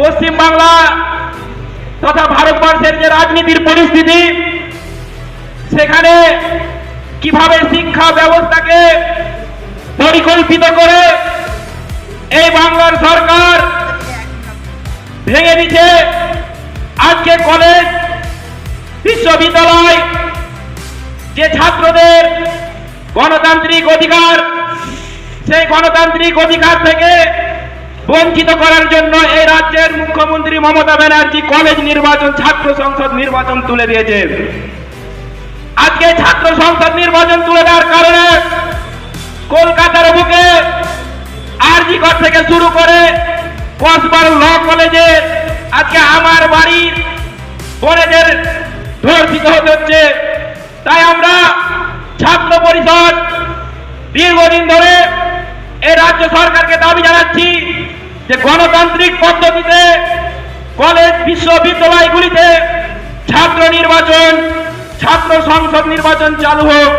পশ্চিম বাংলা তথা ভারতবর্ষের যে রাজনীতির পরিস্থিতি, সেখানে কিভাবে শিক্ষা ব্যবস্থাকে পরিকল্পিত করে এই বাংলার সরকার ভেঙে দিচ্ছে। আজকে কলেজ, বিশ্ববিদ্যালয় যে ছাত্রদের গণতান্ত্রিক অধিকার, সেই গণতান্ত্রিক অধিকার থেকে বঞ্চিত করার জন্য এই রাজ্যের মুখ্যমন্ত্রী মমতা ব্যানার্জি কলেজ নির্বাচন, ছাত্র সংসদ নির্বাচন তুলে দিয়েছে। আজকে ছাত্র সংসদ নির্বাচন তুলে দেওয়ার কারণে কলকাতার বুকে আরজি কর থেকে শুরু করে কসবার ল কলেজে আজকে আমার বাড়ির বোনেদের ধর্ষিত হতে হচ্ছে। তাই আমরা ছাত্র পরিষদ দীর্ঘদিন ধরে এই রাজ্য সরকারকে দাবি জানাচ্ছি যে গণতান্ত্রিক পদ্ধতিতে কলেজ, বিশ্ববিদ্যালয়গুলিতে ছাত্র নির্বাচন, ছাত্র সংসদ নির্বাচন চালু হোক।